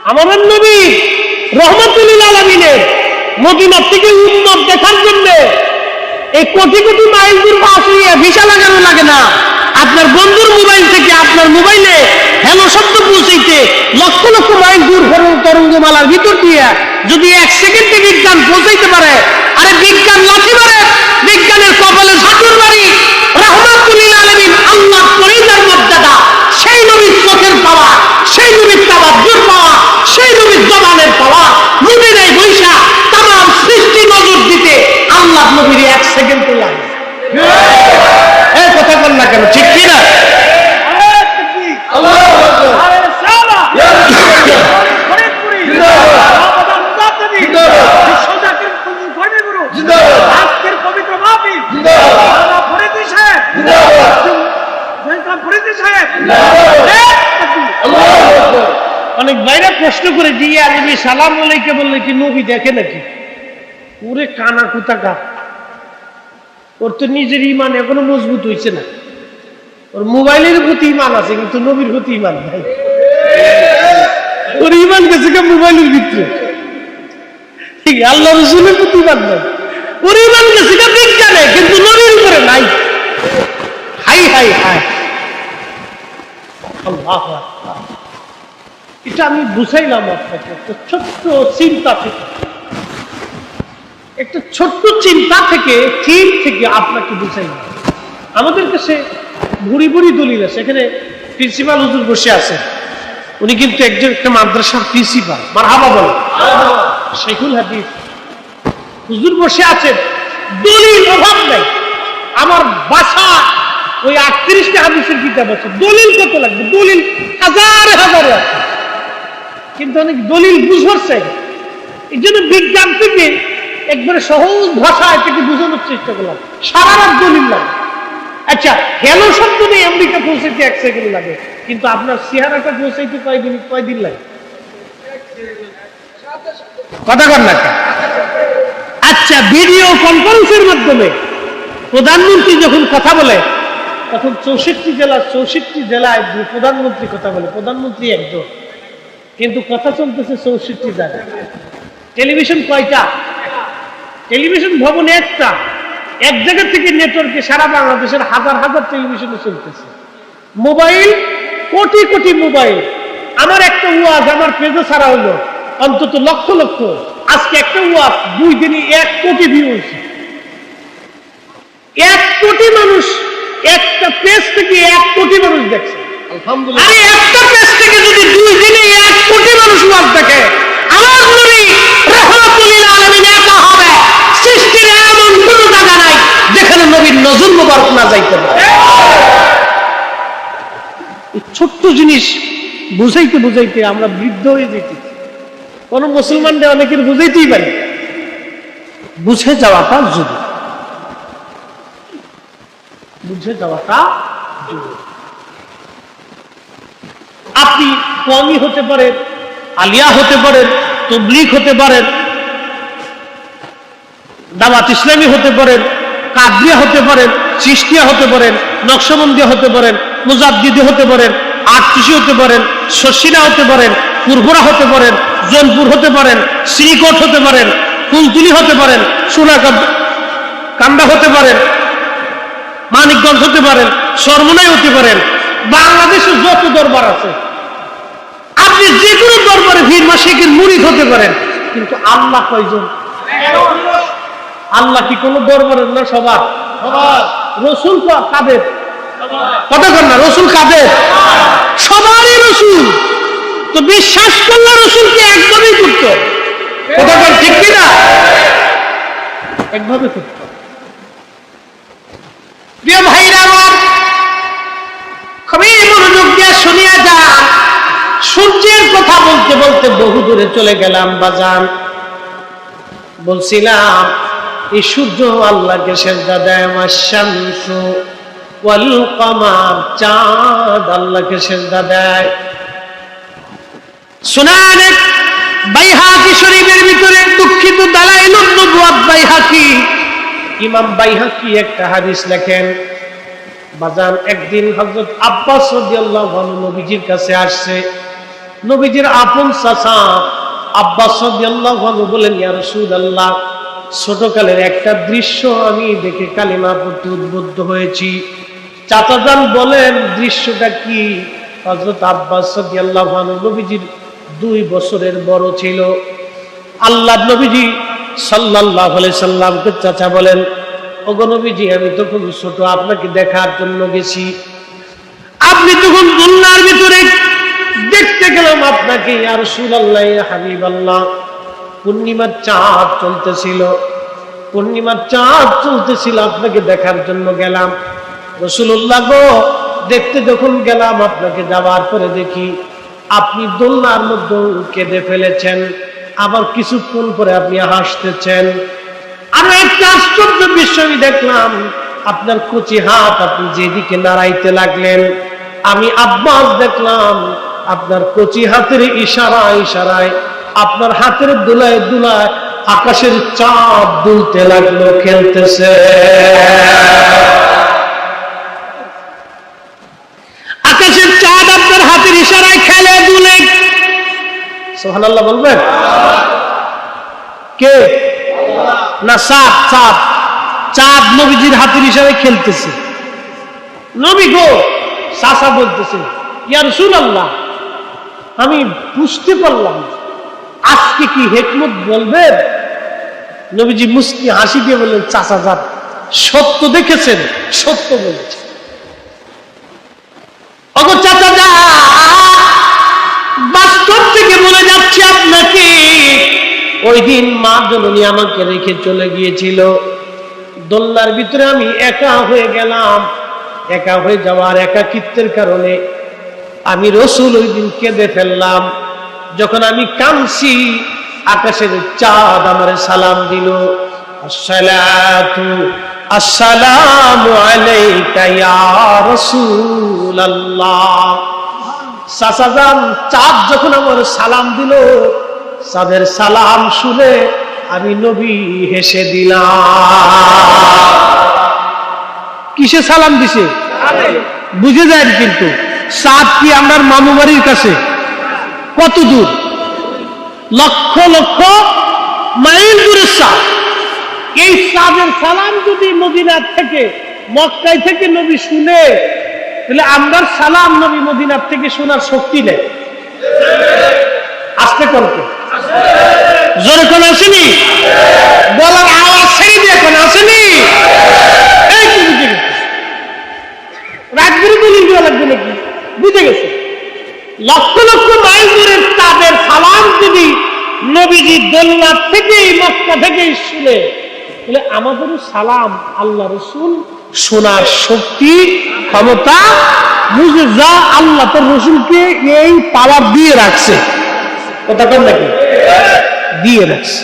আমাদের নবী রহমাতুল লিল আলামিনের মদিনা থেকে উম্মত দেখার জন্য এই কোটি কোটি মাইল দূর আসিয়ে ভিসা লাগানো লাগে না। আপনার বন্ধুর মোবাইল থেকে আপনার মোবাইলে হ্যালো শব্দ পৌঁছাইতে লক্ষ লক্ষ মাইল দূর তরঙ্গমালার ভিতর দিয়ে যদি 1 সেকেন্ডে বিজ্ঞান পৌঁছাইতে পারে, আরে বিজ্ঞান লাঠি মারে, বিজ্ঞানের কপালে ঝাঁটুর বাড়ি। রহমাতুল লিল আলামিন আল্লাহ পরিজার মর্যাদা, সেই নবীর চোখের পাওয়া, সেই নবীর তাওয়াজ্জুর পাওয়া, সেই নবীর জবানের পাওয়া, নবীর এই বৈশা তামাম সৃষ্টি নজর দিতে আল্লাহ নবীর 1 সেকেন্ড লাগে। এই কথা বল না কেন, ঠিক কি না? অনেক বাইরে প্রশ্ন করে দিয়ে নবী সালাম আলাইকে বললে কি নবী দেখে নাকি? ওরে কানা কুতাকা, ওর তো নিজের ইমান এখনো মজবুত হয়েছে না। ওর মোবাইলের প্রতি ইমান আছে কিন্তু নবীর প্রতি ইমান নাই। ওর ইমান গেছে মোবাইলের ভিতরে, ঠিক আল্লাহ রসুলের প্রতি ইমান নাই। ওর ইমান গেছে বিজ্ঞানে কিন্তু নবীর উপরে নাই। হাই হাই হাই, আল্লাহু আকবার। এটা আমি বুঝাইলাম আপনাকে একটা ছোট্ট চিন্তা থেকে, একটা ছোট্ট চিন্তা থেকে, থিম থেকে আপনাকে বুঝাইলাম। আমাদের কাছে ভুরি ভুরি দলিল আছে। এখানে প্রিন্সিপাল হুজুর বসে আছেন, উনি কিন্তু একজন একটা মাদ্রাসার প্রিন্সিপাল। মারহাবা বলেন। শেখুল হাদিস হুজুর বসে আছেন, দলিল অভাব নাই। আমার বাসা ওই 38টা হাদিসের কিতাব আছে, দলিল কত লাগবে? দলিল হাজারে হাজারে আছে, কিন্তু অনেক দলিল বুঝবার চাই। এই জন্য বিজ্ঞান থেকে একবারে সহজ ভাষায় থেকে বোঝানোর চেষ্টা করলাম। সারা রাত দলিল লাগে। আচ্ছা, হ্যালো শব্দ নেই আমেরিকা পৌঁছাইতে 1 সেকেন্ড লাগে, কিন্তু আপনার চেহারাটা পৌঁছাইতে কয়দিন লাগে? কথা কর না। আচ্ছা, ভিডিও কনফারেন্সের মাধ্যমে প্রধানমন্ত্রী যখন কথা বলে তখন 64 জেলায় প্রধানমন্ত্রী কথা বলে। প্রধানমন্ত্রী একজন, কিন্তু কথা চলতেছে 64 জায়গায়। টেলিভিশন কয়টা? টেলিভিশন ভবন একটা। এক জায়গা থেকে নেটওয়ার্কে সারা বাংলাদেশের হাজার হাজার টেলিভিশনে চলতেছে। Mobile, crore crore mobile. আমার একটা ওয়াজ আমার পেজে ছাড়া হলো অন্তত লক্ষ লক্ষ। আজকে একটা ওয়াজ 2 দিনে 1 কোটি ভিউ হয়েছে। 1 কোটি মানুষ একটা পেজ থেকে 1 কোটি মানুষ দেখছে। আলহামদুলিল্লাহ। আরে একটা পেজ থেকে যদি 2 দিনে 1 কোটি মানুষ ওয়াজ দেখে, আমার নবী রাহমাতুল লিল আলামিন একা হবে। সৃষ্টির এমন কোনো জায়গা নাই যেখানে নবীর নজর মুবারক না যাইতে পারে। এই ছোট্ট জিনিস বুঝাইতে বুঝাইতে আমরা বৃদ্ধ হয়ে যেতেছি। কোন মুসলমানদের অনেকের বুঝাইতেই পারে, বুঝে যাওয়াটা জরুরি। বুঝে যাওয়াটা জরুরি। আপনি কওমি হতে পারেন, আলিয়া হতে পারেন, তবলিগ হতে পারেন, দাওয়াত ইসলামী হতে পারেন, কাদরিয়া হতে পারেন, চিশতিয়া হতে পারেন, নকশবন্দিয়া হতে পারেন, মুজাদ্দিদি হতে পারেন, আটত্রিশি হতে পারেন, শশিনা হতে পারেন, পুরপুরা হতে পারেন, জোনপুর হতে পারেন, শ্রীকোট হতে পারেন, ফুলতুলি হতে পারেন, কান্দা হতে পারেন, মানিকগঞ্জ হতে পারেন, সরমনাই হতে পারেন। বাংলাদেশের যত দরবার আছে আপনি যে কোনো দরবারে ভিড় মাসিকের মুরিদ হতে পারেন, কিন্তু আল্লাহ কয়জন? আল্লাহ কি কোন দরবারের না? সবার। রসুল কাদের? কথা কর না, রসুল কাদের? সবারই রসুল। তো বিশ্বাস করলে রসুলকে একভাবেই করত। কথা কর, ঠিক কিনা? একভাবে করত। প্রিয় ভাইরা আমার, খুবই মনোযোগ দিয়ে শুনিয়া যান। সূর্যের কথা বলতে বলতে বহু দূরে চলে গেলাম বাজান। বলছিলাম এই সূর্য আল্লাহকে সেজদা দেয়, শামসু ওয়াল কমার, চাঁদ আল্লাহকে সেজদা দেয়। সুনান বাইহাকি শরীফের ভিতরে দুঃখিত দালাইলুন নবুওয়াত বাইহাকি, ইমাম বাইহাকি একটা হাদিস লেখেন। বাজান, একদিন হযরত আব্বাস রাদিয়াল্লাহু আনহু নবীজির কাছে আসছে। নবীজির আপন চাচা আব্বাস রাদিয়াল্লাহু আনহু বলেন, ইয়া রাসূলুল্লাহ, ছোটকালের একটা দৃশ্য আমি দেখে কালিমা পড়তে উদ্বুদ্ধ হয়েছি। চাচা যান বলেন, দৃশ্যটা কি? হযরত আব্বাস রাদিয়াল্লাহু আনহু নবীজির 2 বছরের বড় ছিল। আল্লাহর নবীজি সাল্লাল্লাহু আলাইহি সাল্লামকে চাচা বলেন, ওগো নবীজি, আমি তখন ছোট, আপনাকে দেখার জন্য গেছি। আপনি তখন দুনিয়ার ভিতরে, দেখতে গেলাম আপনাকে। ইয়া রাসূলুল্লাহ, ইয়া হাবিবাল্লাহ, পূর্ণিমার চাঁদ চলতেছিল, পূর্ণিমার চাঁদ চলতেছিল, আপনাকে দেখার জন্য গেলাম। রাসূলুল্লাহ গো, দেখতে যখন গেলাম, আপনাকে যাওয়ার পরে দেখি আপনি দোলনার মধ্যে কেঁদে ফেলেছেন, আবার কিছুক্ষণ পরে আপনি হাসতেছেন। আর একটা আশ্চর্য বিষয় দেখলাম, আপনার কচি হাত আপনি যেদিকে নাড়াইতে লাগলেন, আমি আব্বাস দেখলাম আপনার কচি হাতের ইশারায় আপনার হাতের দুলায় দুলায় আকাশের চাঁদ দুলতে লাগলো, খেলতেছে। আকাশের চাঁদ আপনার হাতের ইশারায় খেলে দুলে। সুবহানাল্লাহ বলবেন? কে? না, চাঁদ। চাঁদ চাঁদ নবীজির হাতের ইশারায় খেলতেছে। নবী গো, চাচা বলতেছে, ইয়া রাসূলুল্লাহ, আমি বুঝতে পারলাম আজকে কি হিকমত বলবেন? নবীজি মুস্কি হাসি দিয়ে বললেন, চাচা যান, সত্য দেখেছেন, সত্য বলেছেন। ওগো চাচা যা, বাস্তব থেকে বলে যাচ্ছে আপনাকে, ওই দিন মা জননী আমাকে রেখে চলে গিয়েছিল। দোলনার ভিতরে আমি একা হয়ে গেলাম। একা হয়ে যাওয়ার একাকিত্বের কারণে আমি রাসূল ওই দিন কেঁদে ফেললাম। যখন আমি কাঁদছি, আকাশের চাঁদ আমারে সালাম দিল, আসসালামু আলাইকা ইয়া রাসূলুল্লাহ। চাচা যান, চাঁদ যখন আমার সালাম দিল, চাঁদের সালাম শুনে আমি নবী হেসে দিলাম। কিসে সালাম দিছে? বুঝে যায় কিন্তু চাঁদ কি আমার মামু বাড়ির কাছে? কত দূর? লক্ষ লক্ষ মাইল দূরের চাঁদ। এই চাঁদের সালাম যদি মদিনার থেকে, মক্কায় থেকে নবী শুনে, তাহলে আমার সালাম নবী মদিনার থেকে শোনার শক্তি নেই। আসতে করতে জোরে কোন আসেনি? বলার আওয়াজ ছেড়ে দিয়ে এখন আসেনি? এই কি বুঝে গেছে? রাজগুরু দলিল দেওয়া লাগবে নাকি? বুঝে গেছে? লক্ষ লক্ষ মাইল দূরের চাঁদের সালাম যদি নবীজি দোলনা থেকেই, মক্কা থেকেই শুনে, তাহলে আমাদেরও সালাম আল্লাহ রাসূল শোনার শক্তি, ক্ষমতা, বুঝে যা আল্লাহ তার রাসূলকে এই পাওয়ার দিয়ে রাখছে। কথা কম নাকি? দিয়ে রাখছে।